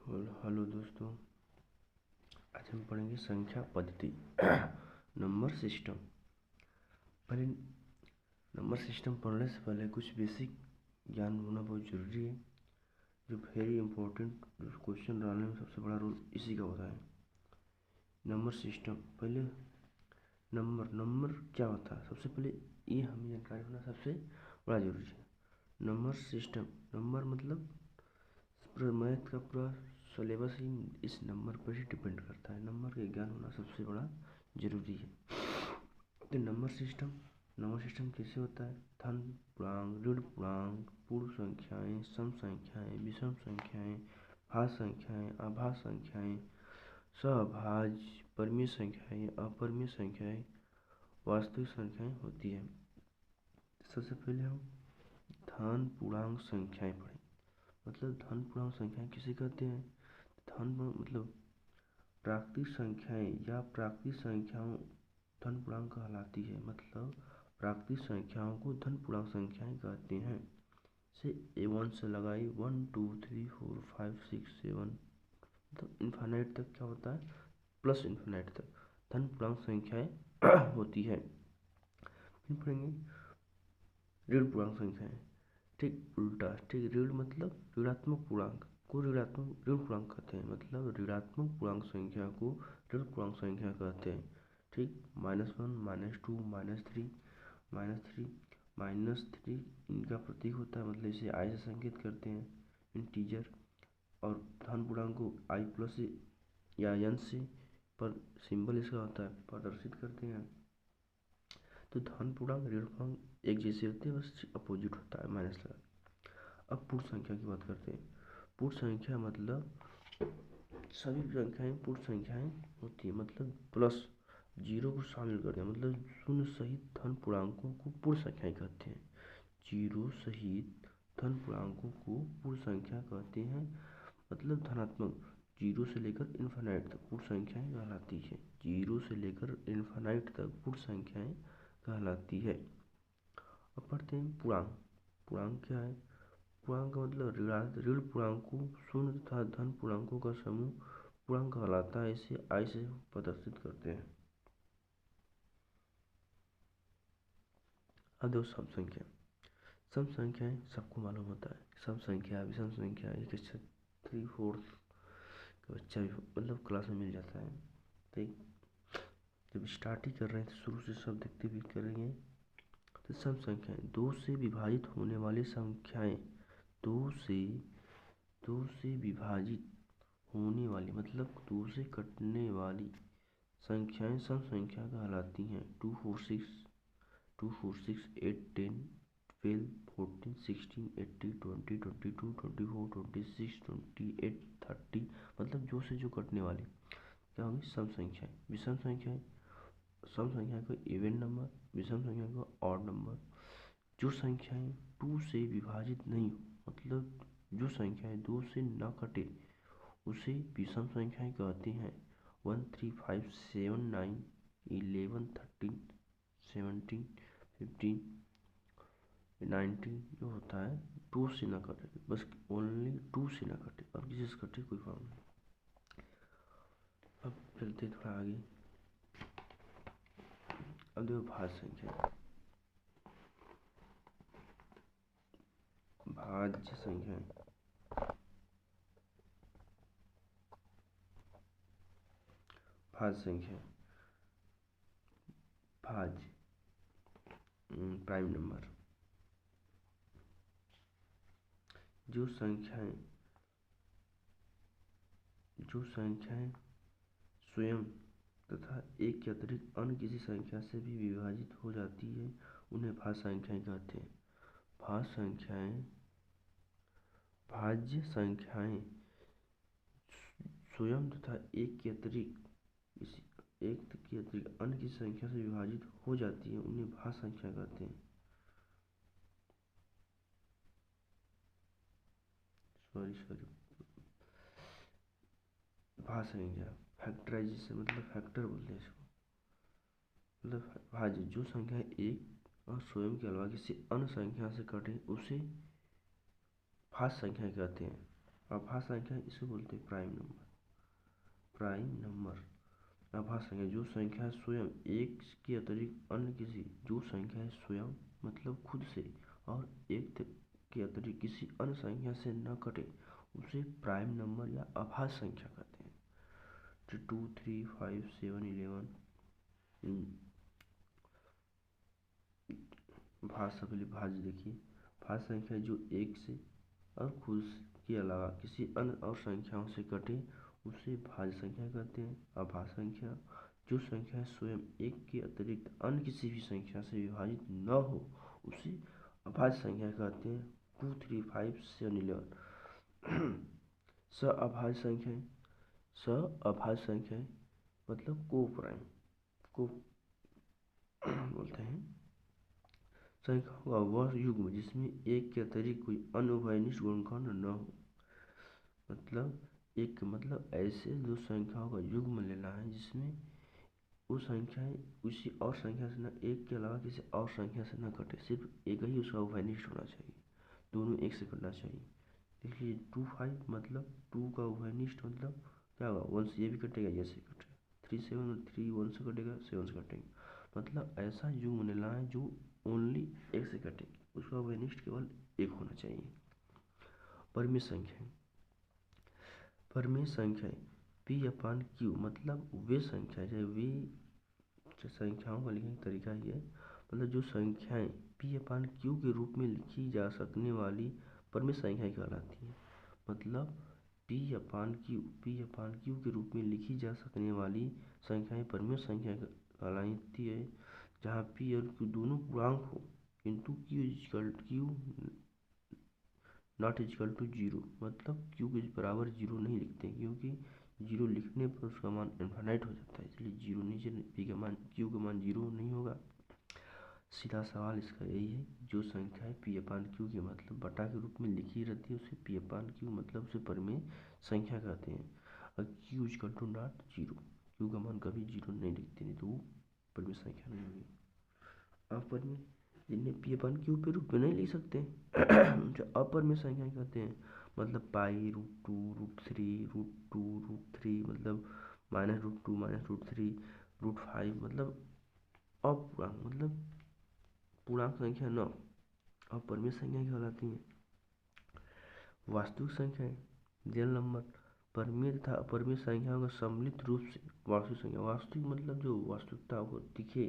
Hello दोस्तों, आज हम पढ़ेंगे संख्या पद्धति नंबर सिस्टम। पहले नंबर सिस्टम पढ़ने से पहले कुछ बेसिक ज्ञान होना बहुत ज़रूरी है। जो वेरी इंपॉर्टेंट क्वेश्चन डालने में सबसे बड़ा रोल इसी का होता है। नंबर सिस्टम, पहले नंबर क्या होता है, सबसे पहले ये हमें जानकारी होना सबसे बड़ा जरूरी है। नंबर सिस्टम, नंबर मतलब पूरा मैथ का पूरा सिलेबस ही इस नंबर पर ही डिपेंड करता है। नंबर का ज्ञान होना सबसे बड़ा जरूरी है। तो नंबर सिस्टम कैसे होता है? धन पूर्णांक, ऋण पूर्णांक, पूर्ण संख्याएं, सम संख्याएं, विषम संख्याएं, भाज्य संख्याएं, अभाज्य संख्याएं, सहभाज्य, परिमेय संख्याएं, अपरिमेय संख्याएं, वास्तविक संख्याएं होती है। सबसे पहले हम धन पूर्णांक संख्याएं पढ़ें। मतलब धन पूर्णांक संख्याएं किसे कहते हैं? धन मतलब प्राकृतिक संख्याएं या प्राकृतिक संख्याओं धन पूर्णांक कहलाती है। मतलब प्राकृतिक संख्याओं को धन पूर्णांक संख्याएं कहते हैं। से A1 से लगाई 1 2 3 4 5 6 7, मतलब इन्फिनाइट तक क्या होता है? प्लस इन्फिनाइट तक धन पूर्णांक संख्याएं होती है। फिर पढ़ेंगे ऋण पूर्णांक संख्याएं। ठीक उल्टा, ठीक, ऋण मतलब ऋणात्मक पूर्णांक को ऋणात्मक ऋण पूर्णांक कहते हैं। मतलब ऋणात्मक पूर्णांक संख्या को ऋण पूर्णांक संख्या कहते हैं। ठीक, -1, -2, -3, -3 इनका प्रतीक होता है। मतलब इसे i से संकेत करते हैं, इंटीजर। और धन पूर्णांक को i प्लस या n से पर सिंबल इसका होता है, प्रदर्शित करते हैं। तो धन पूर्णांक ऋण पूर्णांक एक जैसे होते हैं, बस अपोजिट होता है, माइनस लगा। अब पूर्ण संख्या की बात करते हैं। पूर्ण संख्या मतलब सभी संख्याएं पूर्ण संख्याएं होती है। मतलब प्लस जीरो को शामिल कर दिया, मतलब शून्य सहित धन पूर्णांकों को पूर्ण संख्याएं कहते हैं। जीरो सहित धन पूर्णांकों को पूर्ण संख्या कहते हैं। मतलब धनात्मक जीरो से लेकर इन्फिनाइट तक पूर्ण संख्याएं कहलाती है। जीरो से लेकर इन्फिनाइट तक पूर्ण संख्याएं कहलाती है। अब पढ़ते हैं पूर्णांक। पूर्णांक क्या है? पूर्णांक का मतलब ऋण पूर्णांकों, शून्य तथा धन पूर्णांकों का समूह पूर्णांक कहलाता है। इसे i से प्रदर्शित करते हैं। अब दो सम संख्या। सम संख्याएं सबको मालूम होता है। सम संख्या, विषम संख्या, एक 3/4 का बच्चा भी मतलब क्लास में मिल जाता है। ठीक, जब स्टार्ट ही कर रहे हैं तो शुरू से सब देखते भी करेंगे। तो सम संख्याएं दो से विभाजित होने वाली संख्याएं, दो से विभाजित होने वाली मतलब दो से कटने वाली संख्याएं सम संख्या कहलाती हैं। 2 4 6, 8 10 12 14 16 18 20 22 24 26 28 30, मतलब जो से जो कटने वाली क्या होंगी? सम संख्याएं। विषम संख्याएं, सम संख्या को इवन नंबर, विषम संख्या को ऑड नंबर। जो संख्याएं 2 से विभाजित नहीं हो, मतलब जो संख्याएं 2 से न कटे, उसे विषम संख्याएं कहते हैं। 1 3 5 7 9 11 13 17 15 19 जो होता है 2 से ना कटे, बस ओनली 2 से ना कटे, और किसी से कटे कोई प्रॉब्लम नहीं। अब चलते थोड़ा आगे। अब देखो भाज्य संख्या। भाज्य संख्या, भाज्य संख्या, भाज्य प्राइम नंबर। जो संख्याएं स्वयं तथा एक के अतिरिक्त अन्य किसी संख्या से भी विभाजित हो जाती है, उन्हें भाज्य संख्याएं कहते हैं। भाज्य संख्याएं स्वयं तथा एक के अतिरिक्त अन्य किसी संख्या से विभाजित हो जाती है, उन्हें भाज्य संख्या कहते हैं। सॉरी, भाज्य संख्या फैक्टराइजेशन, मतलब फैक्टर बोलते हैं इसको। मतलब भाज्य जो संख्या एक और स्वयं के अलावा किसी अन्य संख्या से कटे, उसे भाज्य संख्या कहते हैं। अभाज्य संख्या इसे बोलते हैं प्राइम नंबर। प्राइम नंबर अभाज्य संख्या जो संख्या स्वयं एक के अतिरिक्त अन्य किसी जो संख्या स्वयं मतलब खुद से और एक के अतिरिक्त किसी अन्य संख्या से न कटे उसे प्राइम नंबर या अभाज्य संख्या कहते हैं। 2 3 5 7 11 भाज्य देखिए भाज्य संख्या जो एक से और खुद के अलावा किसी अन्य और संख्याओं से कटे उसे भाज्य संख्या कहते हैं। अभाज्य संख्या जो संख्या स्वयं एक के अतिरिक्त अन्य किसी भी संख्या से विभाजित न हो उसे अभाज्य संख्या कहते हैं। 2 3 5 7 11 अभाज्य संख्या मतलब को प्राइम को बोलते हैं संख्याओं का वह युग्म जिसमें एक के अतिरिक्त कोई अन्य उभयनिष्ठ गुणनखंड न हो। मतलब एक मतलब ऐसे दो संख्याओं का युग्म लेना है जिसमें वो संख्याएं उसी और संख्या से न एक के अलावा किसी और संख्या से न कटे, सिर्फ एक ही उसका उभयनिष्ठ होना चाहिए, दोनों एक से कटना चाहिए। देखिए 2 5 मतलब 2 का उभयनिष्ठ मतलब क्या होगा 1 से ये भी कटेगा ये से कटेगा, 3 7 3 1 से कटेगा 7 से कटेगा। मतलब ऐसा युग्म लेना है जो ओनली एक से कटेगी, उसका उभयनिष्ठ केवल एक होना चाहिए। परिमेय संख्याएं P अपान Q मतलब वे संख्या है वे संख्याओं का लिखने का तरीका ही है। मतलब जो संख्याएं P अपान Q के रूप में लिखी जा सकने वाली परिमेय संख्याएं कहलाती हैं। मतलब P अपान Q के रूप में लिखी जा सकने वाली संख्याएं परिमेय संख्या कहलाती है जहाँ P और Q दोनों पूर्णांक हो किंतु Q नॉट इक्वल टू 0 मतलब Q के बराबर 0 नहीं लिखते क्योंकि 0 लिखने पर उसका मान इनफाइनाइट हो जाता है, इसलिए 0 नीचे P का मान Q का मान 0 नहीं होगा। सीधा सवाल इसका यही है जो संख्या है P अपान Q के मतलब बटा के रूप में लिखी रहती है उसे P अपान Q मतलब उसे परिमेय संख्या कहते हैं। और Q equal to not 0 Q का मान कभी 0 नहीं लिखते, नहीं तो वो परिमेय संख्या नहीं होगी। अपरिमेय जिन्हें P अपान Q के रूप में नहीं लिख सकते जो अपरिमेय संख्या कहते हैं। मतलब पाई √2 √3 √2 √3 मतलब -√2 -√3 √5 मतलब अपूर्णांक मतलब पूर्णांक संख्या न अपरिमेय संख्या कहलाती है। वास्तविक संख्याएं रियल नंबर परिमेय तथा अपरिमेय संख्याओं का सम्मिलित रूप से वास्तविक संख्या। वास्तविक मतलब जो वास्तविकता को दिखे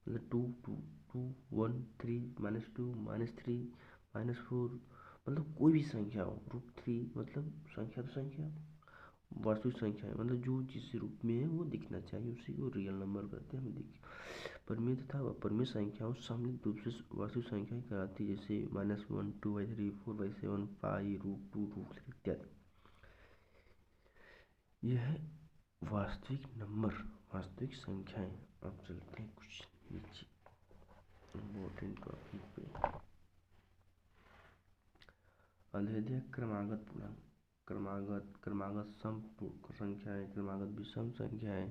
मतलब 2 2 2 1 3 -2 -3 -4 मतलब कोई भी संख्या हो √3 मतलब संख्या तो संख्या वास्तविक संख्या है मतलब जो जिस रूप में है वो दिखना चाहिए उसी को रियल नंबर कहते हैं। हम परिमेय तथा अपरिमेय संख्याओं सम्मिलित रूप से वास्तविक संख्याएं कहलाती है जैसे -1 2/3 4/7 पाई √2 √3 इत्यादि। यह है वास्तविक नंबर वास्तविक संख्याएं। अब चलते हैं कुछ नीचे इम्पोर्टेंट टॉपिक पे। अभेद्य क्रमागत पूर्णांक क्रमागत सम संख्याएं क्रमागत विषम संख्याएं।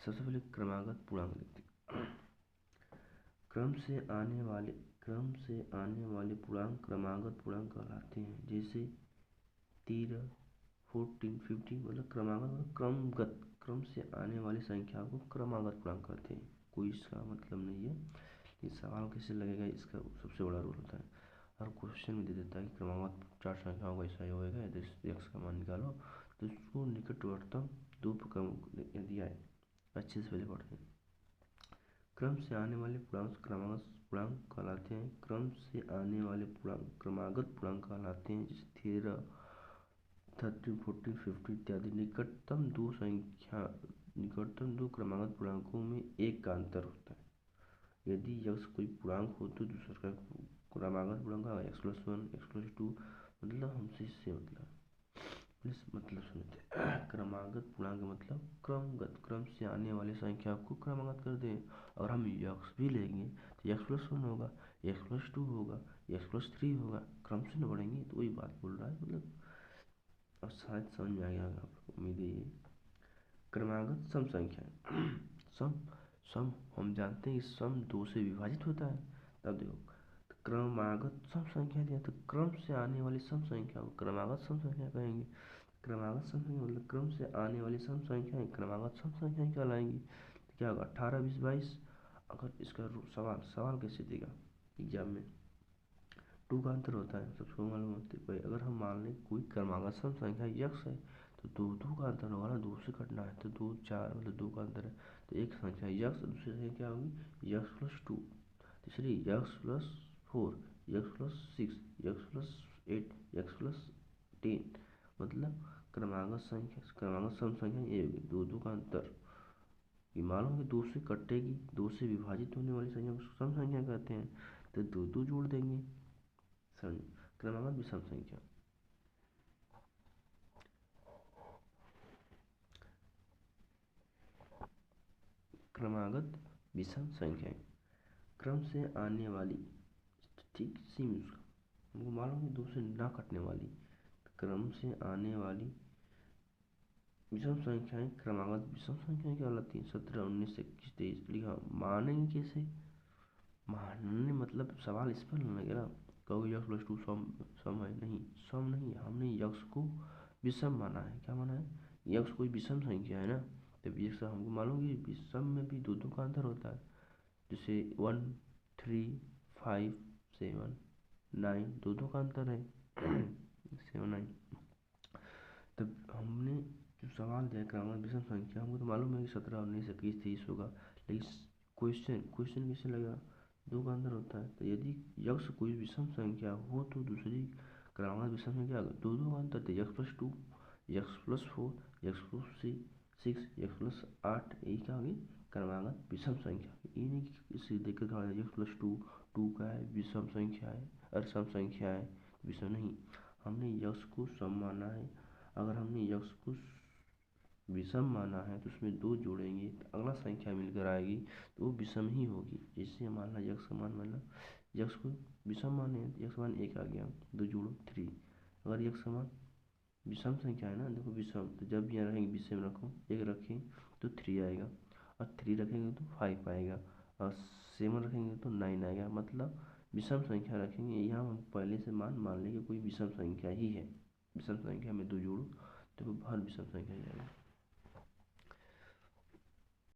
सबसे पहले क्रमागत पूर्णांक देखते हैं। क्रम से आने वाले पूर्णांक क्रमागत पूर्णांक कहलाते हैं। जैसे 13 14 15 मतलब क्रमागत मतलब क्रमगत क्रम से आने वाली संख्या को क्रमागत पूर्णांक कहते हैं। कोई इसका मतलब नहीं है, ये सवाल कैसे लगेगा इसका सबसे बड़ा रोल होता है। और क्वेश्चन में दे देता है कि क्रमागत 4 संख्याओं का ऐसा ही होगा यदि x का मान निकालो तो इसको निकटवर्तम दो प्रकार दिया है। अच्छे से पहले पढ़ते हैं। क्रम से आने वाले पूर्णांक क्रमागत पूर्णांक कहलाते हैं। क्रम से आने वाले पूर्णांक क्रमागत पूर्णांक कहलाते हैं। जैसे 13 13 14 15 इत्यादि। निकटतम दो क्रमागत पूर्णांकों में एक का अंतर होता है। यदि यक्स कोई पूर्णांक हो तो दूसरा का क्रमागत पूर्णांक x+1 x+2 मतलब हमसे इससे मतलब सुनते क्रमागत पूर्णांक मतलब क्रमगत क्रम से आने वाली संख्या को क्रमागत कर दें। और हम यक्स भी लेंगे तो x+1 होगा x+2 होगा x+3 होगा, क्रम से न बढ़ेंगे। तो वही बात बोल रहा है मतलब अब शायद समझ में आ गया होगा आपको, उम्मीद है। क्रमागत सम संख्या सम हम जानते हैं कि सम 2 से विभाजित होता है। तब देखो क्रमागत सम संख्या दिया तो क्रम से आने वाली सम संख्या को क्रमागत सम संख्या कहेंगे। क्रमागत सम संख्या मतलब क्रम से आने वाली सम संख्याएं क्रमागत सम संख्याएं कहलाएंगी। तो क्या होगा 18, 20, 22। अगर इसका सवाल कैसे देगा एग्जाम में, 2 का अंतर होता है सबको मालूम होती है। अगर हम मान लें कोई क्रमागत सम संख्या यक्स है तो 2 का अंतर होगा ना, 2 से कटना है तो 2 4 मतलब 2 का अंतर है। तो एक संख्या यक्स, दूसरी संख्या क्या होगी यक्स प्लस 2, तीसरी x plus 4, x plus 6, x plus 8, x plus 10। मतलब क्रमागत सम संख्या ये होगी 2 का अंतर। ये मालूम है कि 2 से कटेगी, 2 से विभाजित होने वाली संख्या को सम संख्या कहते हैं। तो 2 जोड़ देंगे, क्रमागत विषम संख्या। क्रमागत विषम संख्या क्रम से आने वाली, ठीक सेम उसका हमको मालूम है 2 से ना कटने वाली, क्रम से आने वाली विषम संख्याएं क्रमागत विषम संख्याएं कहलाती हैं। 17, 19, 21, 23 लिखा। मानेंगे कैसे, मानने मतलब सवाल इस पर लगेगा ना, कहोगे यक्स प्लस 2 सम है, नहीं सम नहीं है, हमने यक्स को विषम माना है। क्या माना है, यक्स कोई विषम संख्या है ना, तब यक्स हमको मालूम है विषम में भी 2 का अंतर होता है। जैसे 1, 3, 5, 7, 9 2 का अंतर है 7, 9। तब हमने जो सवाल दिया क्रमागत विषम संख्या, हमको तो मालूम है कि 17, 19, 21, 23 होगा, लेकिन क्वेश्चन कैसे लगा, 2 का अंतर होता है। तो यदि यक्स कोई विषम संख्या हो तो दूसरी क्रमागत विषम संख्या 2 का अंतर, तो x plus 2, x plus 4, x plus 6, x plus 8, यही क्या होगी क्रमागत विषम संख्या। ये नहीं कि इसे देखकर कहा यक्स प्लस 2 का है विषम संख्या है और सम संख्या है विषम नहीं, हमने यक्स को सम माना है। अगर हमने यक्स को विषम माना है तो उसमें 2 जोड़ेंगे तो अगला संख्या मिलकर आएगी तो वो विषम ही होगी। जैसे मानना यक्स का मान मानना यक्स को विषम माने, यक्स मान 1 आ गया, 2 जोड़ो 3। अगर यक्स का मान विषम संख्या है ना, देखो विषम, तो जब यहाँ रखेंगे विषम रखो, 1 रखें तो 3 आएगा, और 3 रखेंगे तो 5 आएगा, और 7 रखेंगे तो 9 आएगा। मतलब विषम संख्या रखेंगे, यहाँ हम पहले से मान लेंगे कोई विषम संख्या ही है। विषम संख्या में 2 जोड़ो तो हर विषम संख्या ही आएगा।